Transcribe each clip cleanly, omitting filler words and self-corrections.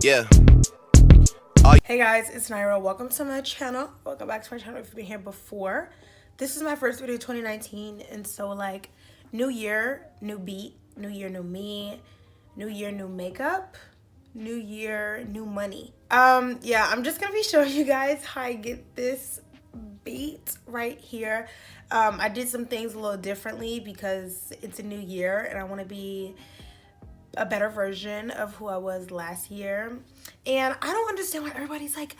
Yeah. Hey guys, it's Nyra. Welcome to my channel. Welcome back to my channel if you've been here before. This is my first video of 2019, and so like new year, new beat, new year, new me, new year, new makeup, new year, new money. Yeah, I'm just gonna be showing you guys how I get this beat right here. I did some things a little differently because it's a new year and I want to be a better version of who I was last year. And I don't understand why everybody's like,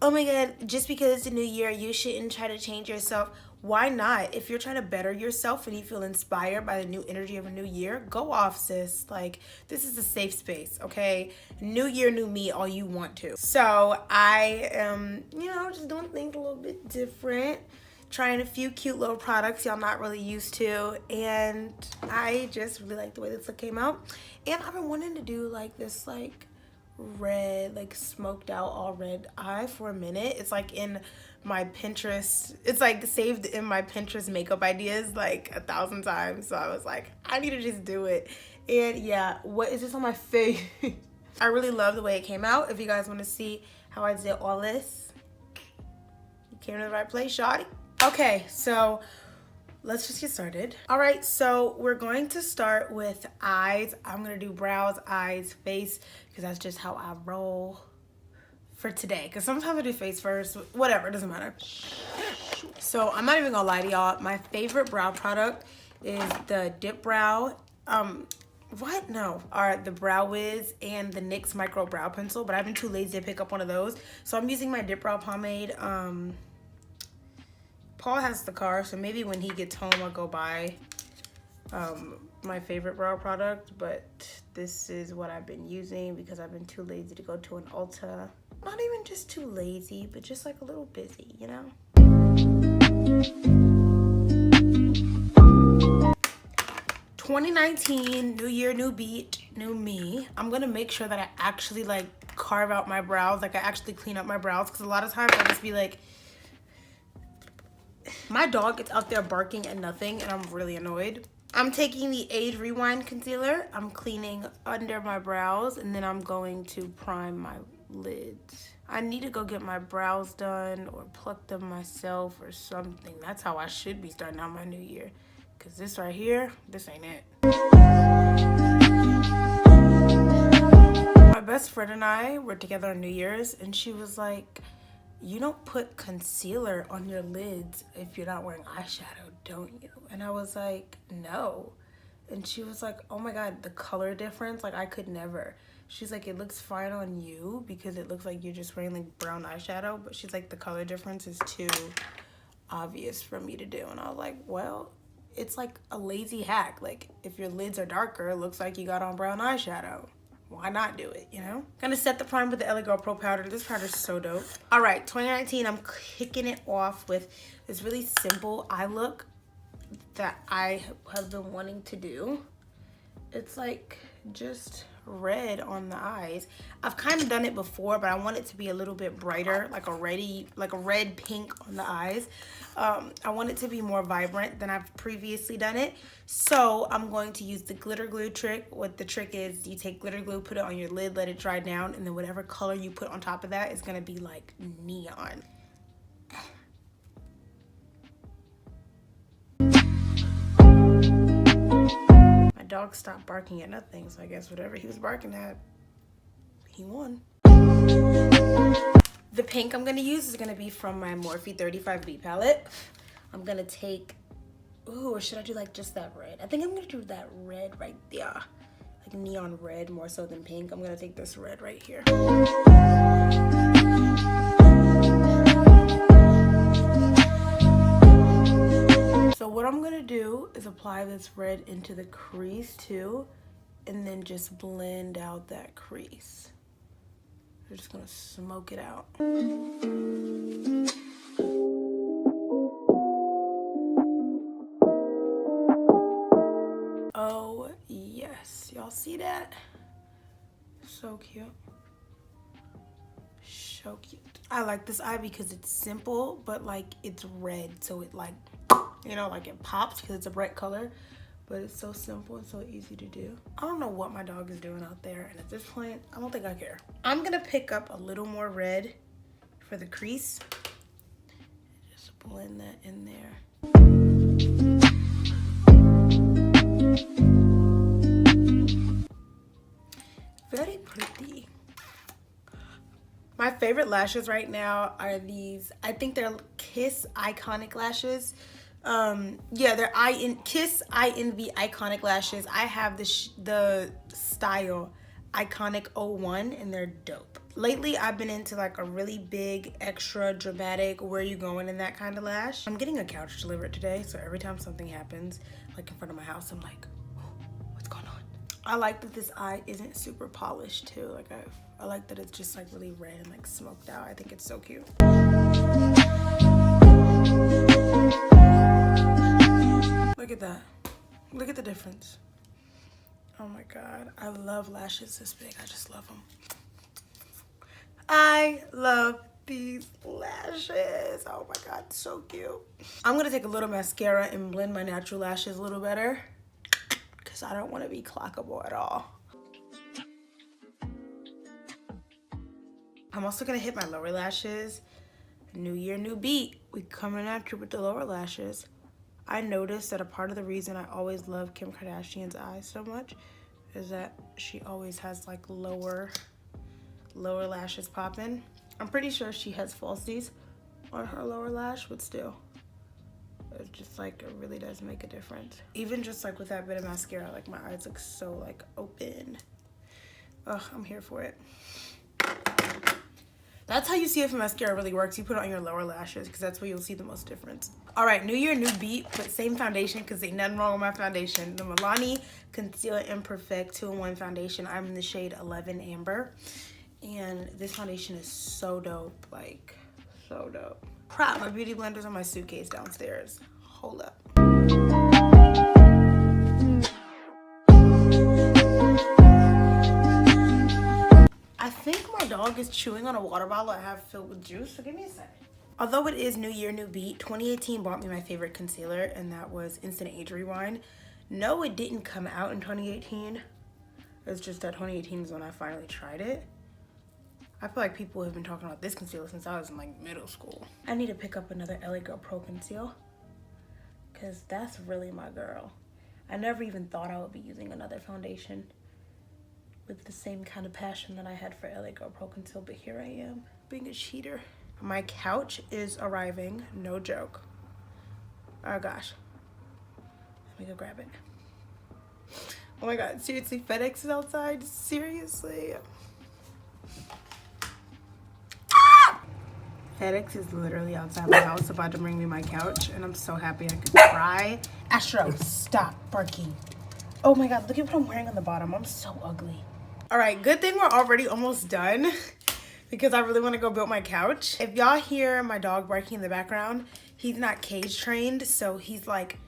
oh my god, just because it's a new year you shouldn't try to change yourself. Why not? If you're trying to better yourself and you feel inspired by the new energy of a new year, go off, sis. Like, this is a safe space, okay? New year, new me, all you want to. So I am, just doing things a little bit different, trying a few cute little products y'all not really used to, and I just really like the way this look came out. And I've been wanting to do like this like red, like smoked out all red eye for a minute. It's like in my Pinterest, it's like saved in my Pinterest makeup ideas like 1,000 times. So I was like, I need to just do it. And yeah, what is this on my face? I really love the way it came out. If you guys want to see how I did all this, you came to the right place, shawty. Okay, so let's just get started. All right, so we're going to start with eyes. I'm gonna do brows, eyes, face, because that's just how I roll for today. Because sometimes I do face first, whatever, it doesn't matter. So I'm not even gonna lie to y'all. My favorite brow product is the Dip Brow. The Brow Wiz and the NYX Micro Brow Pencil, but I've been too lazy to pick up one of those. So I'm using my Dip Brow pomade. Paul has the car, so maybe when he gets home I'll go buy my favorite brow product, but this is what I've been using because I've been too lazy to go to an Ulta. Not even just too lazy, but just like a little busy, you know? 2019, new year, new beat, new me. I'm gonna make sure that I actually like carve out my brows, like I actually clean up my brows, because a lot of times I'll just be like, my dog is out there barking at nothing and I'm really annoyed. I'm taking the Age Rewind concealer. I'm cleaning under my brows and then I'm going to prime my lids. I need to go get my brows done or pluck them myself or something. That's how I should be starting out my new year. Because this right here, this ain't it. My best friend and I were together on New Year's and she was like, you don't put concealer on your lids if you're not wearing eyeshadow, don't you? And I was like, no. And she was like, oh my god, the color difference, like I could never. She's like, it looks fine on you because it looks like you're just wearing like brown eyeshadow, but she's like, the color difference is too obvious for me to do. And I was like, well, it's like a lazy hack. Like if your lids are darker, it looks like you got on brown eyeshadow. Why not do it, you know? Gonna set the prime with the LA Girl Pro Powder. This powder is so dope. All right, 2019, I'm kicking it off with this really simple eye look that I have been wanting to do. It's like just red on the eyes. I've kind of done it before, but I want it to be a little bit brighter, like a red pink on the eyes. I want it to be more vibrant than I've previously done it. So I'm going to use the glitter glue trick. What the trick is, you take glitter glue, put it on your lid, let it dry down, and then whatever color you put on top of that is gonna be like neon. My dog stopped barking at nothing, so I guess whatever he was barking at, he won. The pink I'm gonna use is gonna be from my Morphe 35B palette. I'm gonna take, ooh, or should I do like just that red? I think I'm gonna do that red right there. Like neon red more so than pink. I'm gonna take this red right here. So what I'm gonna do is apply this red into the crease too, and then just blend out that crease. We're just gonna smoke it out. Oh yes, y'all see that? So cute. So cute. I like this eye because it's simple, but like it's red, so it like, like it pops because it's a bright color. but it's so simple and so easy to do. I don't know what my dog is doing out there, and at this point, I don't think I care. I'm gonna pick up a little more red for the crease. Just blend that in there. Very pretty. My favorite lashes right now are these. I think they're Kiss Iconic lashes. Yeah, they're Kiss INV Iconic lashes. I have the style Iconic 01 and they're dope. Lately, I've been into like a really big, extra dramatic, where you going in that kind of lash. I'm getting a couch delivered today, so every time something happens, like in front of my house, I'm like, what's going on? I like that this eye isn't super polished too. Like I like that it's just like really red and like smoked out. I think it's so cute. Look at that. Look at the difference. Oh my God. I love lashes this big. I just love them. I love these lashes. Oh my God, so cute. I'm gonna take a little mascara and blend my natural lashes a little better because I don't want to be clockable at all. I'm also gonna hit my lower lashes. New year, new beat. We coming at you with the lower lashes. I noticed that a part of the reason I always love Kim Kardashian's eyes so much is that she always has like lower lashes popping. I'm pretty sure she has falsies on her lower lash, but still, it's just like, it really does make a difference. Even just like with that bit of mascara, like my eyes look so like open. Ugh, I'm here for it. That's how you see if a mascara really works. You put it on your lower lashes because that's where you'll see the most difference. All right, new year, new beat, but same foundation because ain't nothing wrong with my foundation. The Milani Conceal Imperfect 2-in-1 foundation. I'm in the shade 11 Amber. And this foundation is so dope, like so dope. Crap, my beauty blender's on my suitcase downstairs. Hold up. I think my dog is chewing on a water bottle I have filled with juice, so give me a second. Although it is new year, new beat, 2018 bought me my favorite concealer, and that was Instant Age Rewind. No, it didn't come out in 2018. It's just that 2018 is when I finally tried it. I feel like people have been talking about this concealer since I was in like middle school. I need to pick up another LA Girl Pro Conceal because that's really my girl. I never even thought I would be using another foundation with the same kind of passion that I had for LA Girl Pro Conceal, but here I am, being a cheater. My couch is arriving, no joke. Oh gosh. Let me go grab it. Oh my God, seriously, FedEx is outside? Seriously? FedEx is literally outside my house about to bring me my couch, and I'm so happy I could cry. Astro, stop barking. Oh my God, look at what I'm wearing on the bottom. I'm so ugly. All right, good thing we're already almost done because I really want to go build my couch. If y'all hear my dog barking in the background, he's not cage trained, so he's like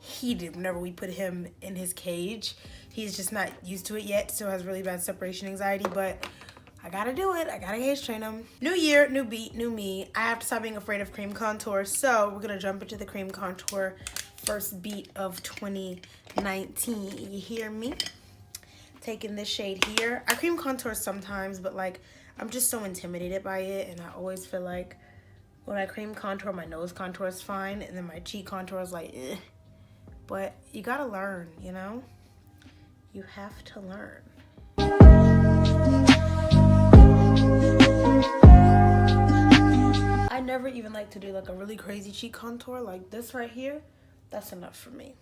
heated whenever we put him in his cage. He's just not used to it yet, so has really bad separation anxiety, but I gotta do it. I gotta cage train him. New year, new beat, new me. I have to stop being afraid of cream contour, so we're gonna jump into the cream contour first beat of 2019. You hear me? Taking this shade here. I cream contour sometimes, but like I'm just so intimidated by it, and I always feel like when I cream contour, my nose contour is fine, and then my cheek contour is like, eh. But you gotta learn, you know? You have to learn. I never even like to do like a really crazy cheek contour like this right here. That's enough for me.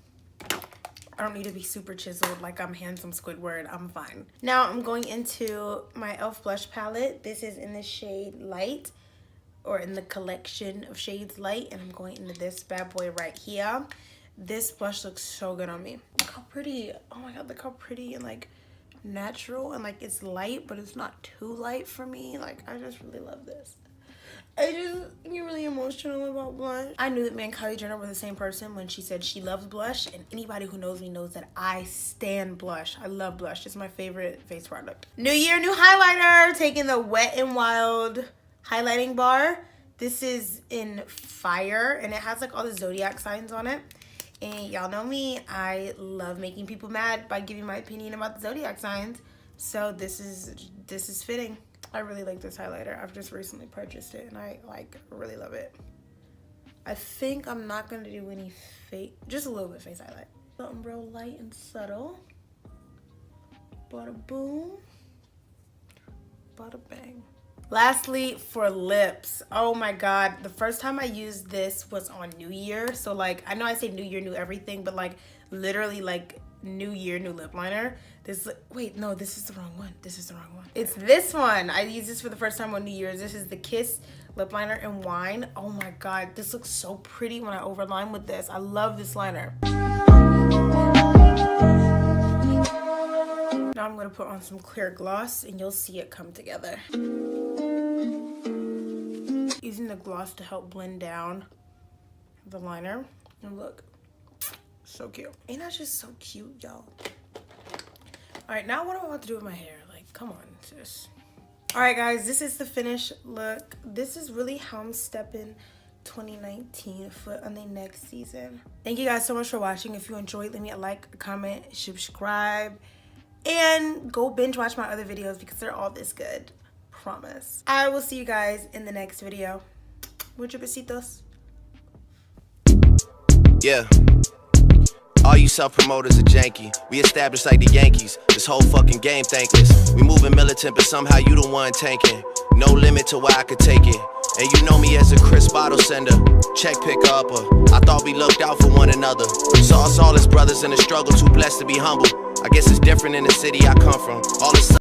I don't need to be super chiseled like I'm handsome Squidward. I'm fine. Now I'm going into my e.l.f. blush palette. This is in the shade Light, or in the collection of shades Light, and I'm going into this bad boy right here. This blush looks so good on me. Look how pretty. Oh my God, look how pretty and like natural, and like it's light, but it's not too light for me. Like I just really love this. I just get really emotional about blush. I knew that me and Kylie Jenner were the same person when she said she loves blush, and anybody who knows me knows that I stan blush. I love blush. It's my favorite face product. New year, new highlighter. Taking the Wet n Wild highlighting bar. This is in Fire, and it has like all the zodiac signs on it. And y'all know me, I love making people mad by giving my opinion about the zodiac signs. So this is fitting. I really like this highlighter. I've just recently purchased it and I like really love it. I think I'm not gonna do any face, just a little bit of face highlight. Something real light and subtle. Bada boom. Bada bang. Lastly, for lips. Oh my god, the first time I used this was on New Year. So like, I know I say New Year, new everything, but like literally like New Year, new lip liner. This, wait, no, this is the wrong one. This is the wrong one. It's this one. I used this for the first time on New Year's. This is the Kiss lip liner in wine. Oh my god, this looks so pretty when I overline with this. I love this liner. Now I'm gonna put on some clear gloss and you'll see it come together. Using the gloss to help blend down the liner. And look, so cute. Ain't that just so cute, y'all? All right, now what am I about to do with my hair? Like, come on, sis. All right, guys, this is the finished look. This is really how I'm stepping 2019 foot on the next season. Thank you guys so much for watching. If you enjoyed, leave me a like, a comment, subscribe, and go binge watch my other videos because they're all this good. Promise. I will see you guys in the next video. Muchos besitos. Yeah. All you self-promoters are janky. We established like the Yankees. This whole fucking game thankless. We moving militant, but somehow you the one tanking. No limit to where I could take it. And you know me as a crisp bottle sender, check picker upper. I thought we looked out for one another. Saw us all as brothers in a struggle, too blessed to be humble. I guess it's different in the city I come from. All this